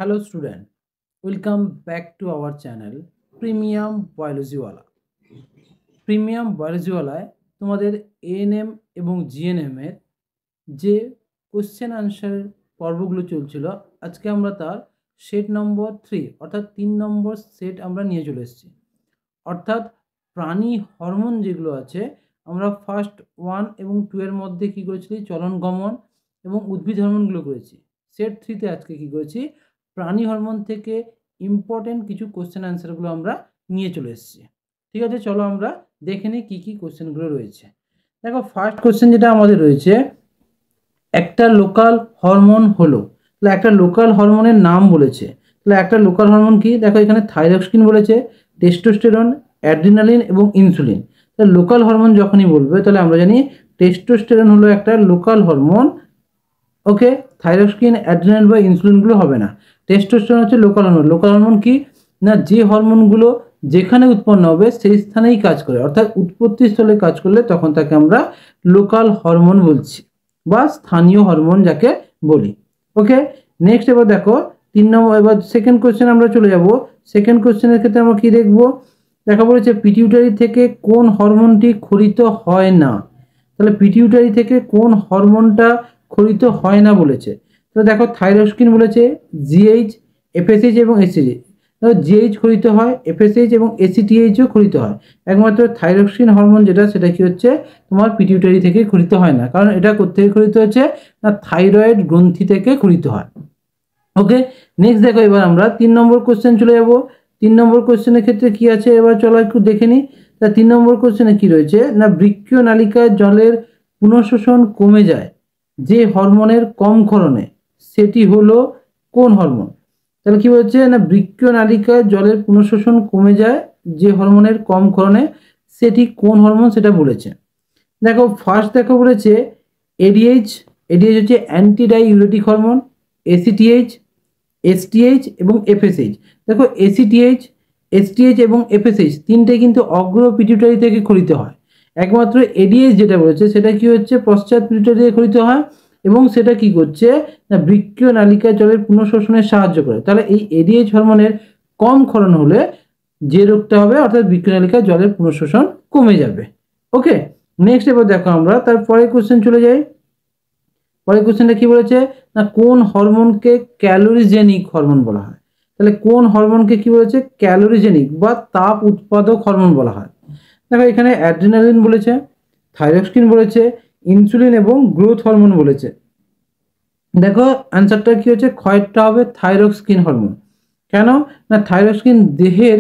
Hello student, welcome back to our channel Premium Biology Wala. Premium বায়োলজিওয়ালায় তোমাদের ANM এবং GNM এর যে কোশ্চেন আনসার পর্বগুলো চলছিল, আজকে আমরা তার সেট নম্বর 3 অর্থাৎ 3 নম্বর সেট আমরা নিয়ে চলে এসেছি। অর্থাৎ প্রাণী হরমোন যেগুলো আছে, আমরা ফার্স্ট 1 এবং 2 এর মধ্যে কী করেছি, চলন গমন এবং উদ্ভিদ হরমোনগুলো করেছি। সেট 3তে আজকে কী করেছি, প্রাণী হরমোন থেকে ইম্পর্টেন্ট কিছু কোশ্চেন আনসারগুলো আমরা নিয়ে চলে এসেছি। ঠিক আছে, চলো আমরা দেখে নিই কী কী কোশ্চেনগুলো রয়েছে। দেখো, ফার্স্ট কোশ্চেন যেটা আমাদের রয়েছে, একটা লোকাল হরমোন হলো, তাহলে একটা লোকাল হরমোনের নাম বলেছে। তাহলে একটা লোকাল হরমোন কি, দেখো এখানে থাইরক্সিন বলেছে, টেস্টোস্টেরন, অ্যাড্রিনালিন এবং ইনসুলিন। তাহলে লোকাল হরমোন যখনই বলবে তাহলে আমরা জানি টেস্টোস্টেরন হলো একটা লোকাল হরমোন। ওকে, থাইরক্সিন, অ্যাড্রিনালিন বা ইনসুলিনগুলো হবে না। টেস্টোস্টেরন হচ্ছে লোকাল হরমোন। লোকাল হরমোন কি না, যে হরমোনগুলো যেখানে উৎপন্ন হবে সেই স্থানেই কাজ করে, অর্থাৎ উৎপত্তি স্থলে কাজ করলে তখন তাকে আমরা লোকাল হরমোন বলছি বা স্থানীয় হরমোন যাকে বলি। ওকে, নেক্সট এবার দেখো 3 নম্বর, এবার সেকেন্ড কোশ্চেন আমরা চলে যাব। সেকেন্ড কোশ্চেনের ক্ষেত্রে আমরা কি দেখব, দেখা বলেছে পিটিউটারি থেকে কোন হরমোনটি ক্ষরিত হয় না। তাহলে পিটিউটারি থেকে কোন হরমোনটা ক্ষরিত হয় না বলেছে। তো দেখো, থাইরক্সিন বলেছে, জিএইচ, এফএসএইচ এবং এসিটিএইচ। জিএইচ ক্ষরিত হয়, এফএসএইচ এবং এসিটিএইচও ক্ষরিত হয়। একমাত্র থাইরক্সিন হরমোন যেটা, সেটা কি হচ্ছে তোমার পিটিউটারি থেকে ক্ষরিত হয় না, কারণ এটা কোত্থেকে ক্ষরিত হচ্ছে না, থাইরয়েড গ্রন্থি থেকে ক্ষরিত হয়। ওকে, নেক্সট দেখো, এবার আমরা 3 নম্বর কোশ্চেন চলে যাব। 3 নম্বর কোশ্চেনের ক্ষেত্রে কি আছে এবার চলো একটু দেখে নিই। তা 3 নম্বর কোশ্চেনে কি রয়েছে না, বৃক্কীয় নালিকায় জলের পুনঃশোষণ কমে যায় যে হরমোনের কম ক্ষরণে, সেটি হলো কোন হরমোন। তাহলে কি বলছে না, বৃক্কীয় নালিকায় জলের পুনঃশোষণ কমে যায় যে হরমোনের কম ক্ষরণে, সেটি কোন হরমোন সেটা বলেছে। দেখো, ফার্স্ট দেখো বলেছে এডিএইচ। এডিএইচ হচ্ছে anti diuretic hormone, ACTH, STH এবং এফএসএইচ। দেখো, এসিটিএইচ, এসটিএইচ এবং এফএসএইচ তিনটে কিন্তু অগ্র পিটিউটারি থেকে ক্ষরিত হয়। একমাত্র এডিএইচ যেটা বলেছে সেটা কি হচ্ছে পশ্চাৎ পিটিউটারি থেকে ক্ষরিত হয়, এবং সেটা কি করছে না, বৃক্কীয় নালিকায় জলের পুনঃশোষণে সাহায্য করে। তাহলে এই এডিএইচ হরমোনের কম ক্ষরণ হলে যে রোগটা হবে, অর্থাৎ বৃক্কীয় নালিকায় জলের পুনঃশোষণ কমে যাবে। ওকে, নেক্সট এবার দেখো আমরা তারপরে কোশ্চেন চলে যাই। পরের কোশ্চেনটা কি বলেছে না, কোন হরমোনকে ক্যালোরিজেনিক হরমোন বলা হয়। তাহলে কোন হরমোনকে কি বলেছে, ক্যালোরিজেনিক বা তাপ উৎপাদক হরমোন বলা হয়। দেখো, এখানে অ্যাড্রিনালিন বলেছে, থাইরক্সিন বলেছে, ইনসুলিন এবং গ্রোথ হরমোন বলেছে। দেখো, অ্যান্সারটা কি হচ্ছে, ক্ষয়টা হবে থাইরক্সিন হরমোন। কেন না, থাইরক্সিন দেহের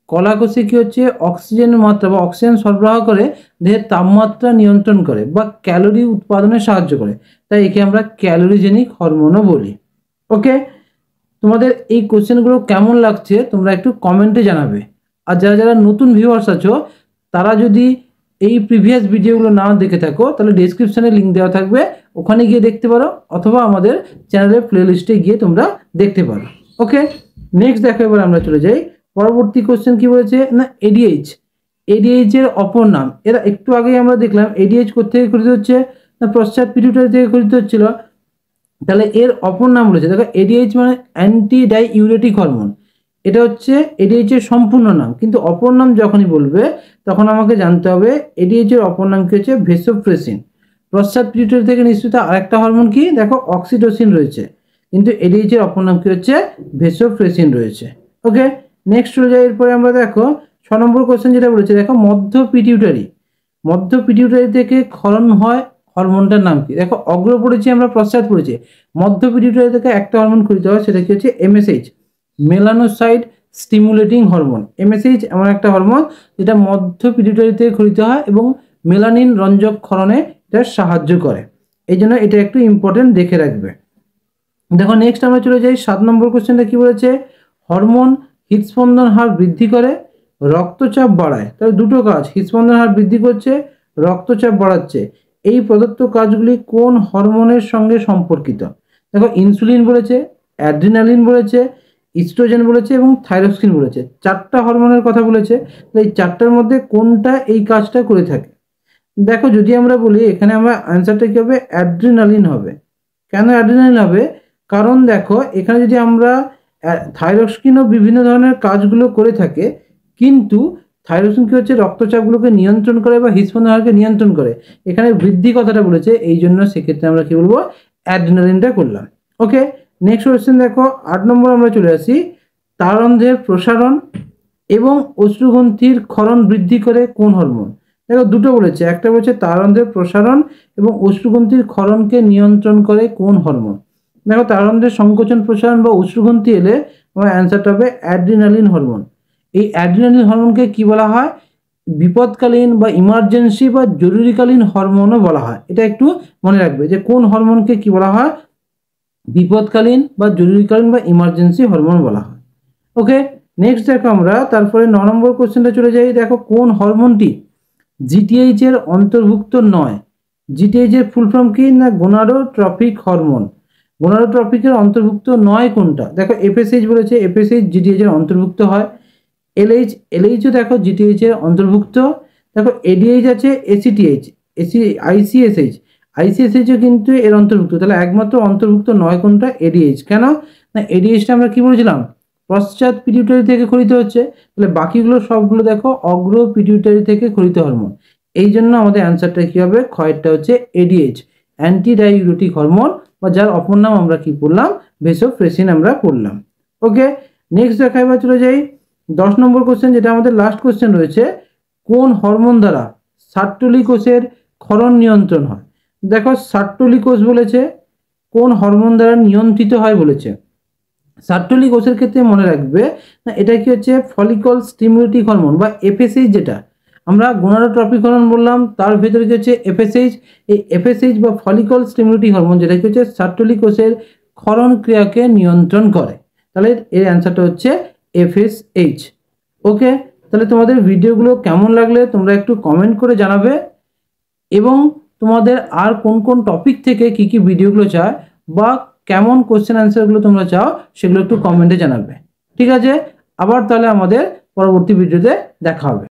কলাকোষে কি হচ্ছে অক্সিজেনের মাত্রা বা অক্সিজেন সরবরাহ করে দেহের তাপমাত্রা নিয়ন্ত্রণ করে বা ক্যালোরি উৎপাদনে সাহায্য করে, তাই একে আমরা ক্যালোরিজেনিক হরমোনও বলি। ওকে, তোমাদের এই কোশ্চেনগুলো কেমন লাগছে তোমরা একটু কমেন্টে জানাবে। আর যারা যারা নতুন ভিউয়ার্স আছো, তারা যদি এই প্রিভিয়াস ভিডিওগুলো না দেখে থাকো তাহলে ডেসক্রিপশনে লিঙ্ক দেওয়া থাকবে, ওখানে গিয়ে দেখতে পারো, অথবা আমাদের চ্যানেলের প্লেলিস্টে গিয়ে তোমরা দেখতে পারো। ওকে, নেক্সট দেখো, এবার আমরা চলে যাই। পরবর্তী কোশ্চেন কি বলেছে না, এডিএইচ। এডিএইচ এর অপর নাম, এরা একটু আগেই আমরা দেখলাম এডিএইচ কোত্থেকে ক্ষরিত হচ্ছে না, পশ্চাৎ পিটুইটারি থেকে ক্ষরিত হচ্ছিল। তাহলে এর অপর নাম বলেছে, দেখো এডিএইচ মানে অ্যান্টি ডাইউরেটিক হরমোন। এটা হচ্ছে এডিএইচ এর সম্পূর্ণ নাম, কিন্তু অপর নাম যখনই বলবে তখন আমাকে জানতে হবে এডিএইচ এর অপর নাম কি হচ্ছে, ভেসোপ্রেসিন। পশ্চাৎ পিটুইটারি থেকে নিঃসৃত আরেকটা হরমোন কি, দেখো অক্সিটোসিন রয়েছে, কিন্তু এডিএইচ এর অপর নাম কি হচ্ছে, ভেসোপ্রেসিন রয়েছে। ওকে, নেক্সট চলে যাই। এরপরে আমরা দেখো 6 নম্বর কোশ্চেন যেটা বলেছে, দেখো মধ্য পিটিউটারি। মধ্য পিটিউটারি থেকে ক্ষরণ হয় হরমোনটার নাম কি। দেখো, অগ্র পড়েছি আমরা, পশ্চাৎ পড়েছি। মধ্য পিটিউটারি থেকে একটা হরমোন ক্ষরিত হয়, সেটা কি হচ্ছে এমএসএইচ, মেলানোসাইট স্টিমুলেটিং হরমোন। এমএসএইচ এমন একটা হরমোন যেটা মধ্য পিটিউটারি থেকে ক্ষরিত হয় এবং মেলানিন রঞ্জক ক্ষরণে এটা সাহায্য করে, এই জন্য এটা একটু ইম্পর্টেন্ট দেখে রাখবে। দেখো, নেক্সট আমরা চলে যাই 7 নম্বর কোশ্চেনটা কি বলেছে, হরমোন হৃদস্পন্দন হার বৃদ্ধি করে, রক্তচাপ বাড়ায়। তাহলে দুটো কাজ, হৃদস্পন্দন হার বৃদ্ধি করছে, রক্তচাপ বাড়াচ্ছে। এই প্রদত্ত কাজগুলি কোন হরমোনের সঙ্গে সম্পর্কিত। দেখো, ইনসুলিন বলেছে, অ্যাড্রিনালিন বলেছে, ইস্ট্রোজেন বলেছে এবং থাইরক্সিন বলেছে। 4টা হরমোনের কথা বলেছে, এই 4টার মধ্যে কোনটা এই কাজটা করে থাকে। দেখো, যদি আমরা বলি এখানে আমরা অ্যান্সারটা কি হবে, অ্যাড্রিনালিন হবে। কেন অ্যাড্রিনালিন হবে, কারণ দেখো এখানে যদি আমরা থাইরক্সিনও বিভিন্ন ধরনের কাজগুলো করে থাকে, কিন্তু থাইরক্সিন কি হচ্ছে রক্তচাপগুলোকে নিয়ন্ত্রণ করে বা হৃদস্পন্দন হারকে নিয়ন্ত্রণ করে। এখানে বৃদ্ধি কথাটা বলেছে, এই জন্য সেক্ষেত্রে আমরা কি বলবো, অ্যাড্রিনালিনটা করলাম। ওকে, নেক্সট কোয়েশ্চেন দেখো 8 নম্বর আমরা চলে আসি। তাররন্ধ্রের প্রসারণ এবং অশ্রুগ্রন্থির ক্ষরণ বৃদ্ধি করে কোন হরমোন? দেখো দুটো বলেছে, একটা বলেছে তাররন্ধ্রের প্রসারণ এবং অশ্রুগ্রন্থির ক্ষরণকে নিয়ন্ত্রণ করে কোন হরমোন। দেখো তাররন্ধ্রের সংকোচন প্রসারণ বা অশ্রুগ্রন্থি এলে আমার অ্যান্সারটা হবে অ্যাড্রিনালিন হরমোন। এই অ্যাড্রিনালিন হরমোনকে কি বলা হয়? বিপদকালীন বা ইমার্জেন্সি বা জরুরিকালীন হরমোনও বলা হয়। এটা একটু মনে রাখবে যে কোন হরমোনকে কি বলা হয়, বিপদকালীন বা জরুরিকালীন বা ইমার্জেন্সি হরমোন বলা হয়। ওকে, নেক্সট দেখো আমরা তারপরে 9 নম্বর কোশ্চেনটা চলে যাই। দেখো কোন হরমোনটি জিটিএইচ এর অন্তর্ভুক্ত নয়? জিটিএইচ এর ফুল ফর্ম কি না গোনাডোট্রপিক হরমোন। গোনাডোট্রপিকের অন্তর্ভুক্ত নয় কোনটা? দেখো এফএসএইচ বলেছে, এফএসএইচ জিটিএইচ এর অন্তর্ভুক্ত হয়। এলএইচও দেখো জিটিএইচ এর অন্তর্ভুক্ত। দেখো এডিএইচ আছে, এসিটিএইচ, আইসিএসএইচও কিন্তু এর অন্তর্ভুক্ত। তাহলে একমাত্র অন্তর্ভুক্ত নয় কোনটা? এডিএইচ। কেন না এডিএইচটা আমরা কি বলেছিলাম, পশ্চাৎ পিটিউটারি থেকে ক্ষরিত হচ্ছে, তাহলে বাকিগুলো সবগুলো দেখো অগ্র পিটিউটারি থেকে ক্ষরিত হরমোন। এই জন্য আমাদের অ্যান্সারটা কি হবে, ক্ষয়েরটা হচ্ছে এডিএইচ, অ্যান্টি ডাইউরেটিক হরমোন, বা যার অপর নাম আমরা কি পড়লাম, ভেসোপ্রেসিন আমরা পড়লাম। ওকে, নেক্সট দেখা এবার চলে যাই 10 নম্বর কোশ্চেন, যেটা আমাদের লাস্ট কোশ্চেন রয়েছে। কোন হরমোন দ্বারা সার্টোলি কোষের ক্ষরণ নিয়ন্ত্রণ হয়? দেখো সার্টোলি কোষ বলেছে, কোন হরমোন দ্বারা নিয়ন্ত্রিত হয় বলেছে। সার্টোলি কোষের ক্ষেত্রে মনে রাখবে না, এটা কি হচ্ছে ফলিকল স্টিমুলেটিং হরমোন বা এফএসএইচ, যেটা আমরা গোনাডোট্রপিক হরমোন বললাম, তার ভেতরে কি হচ্ছে এফএসএইচ। এই এফএসএইচ বা ফলিকল স্টিমুলেটিং হরমোন যেটা কি হচ্ছে সার্টোলি কোষের ক্ষরণ ক্রিয়াকে নিয়ন্ত্রণ করে। তাহলে এর অ্যান্সারটা হচ্ছে এফএসএইচ। ওকে, তাহলে তোমাদের ভিডিওগুলো কেমন লাগলে তোমরা একটু কমেন্ট করে জানাবে, এবং তোমাদের আর কোন কোন টপিক থেকে কি কি ভিডিওগুলো চায় বা কেমন কোশ্চেন অ্যান্সারগুলো তোমরা চাও সেগুলো একটু কমেন্টে জানাবে। ঠিক আছে, আবার তাহলে আমাদের পরবর্তী ভিডিওতে দেখা হবে।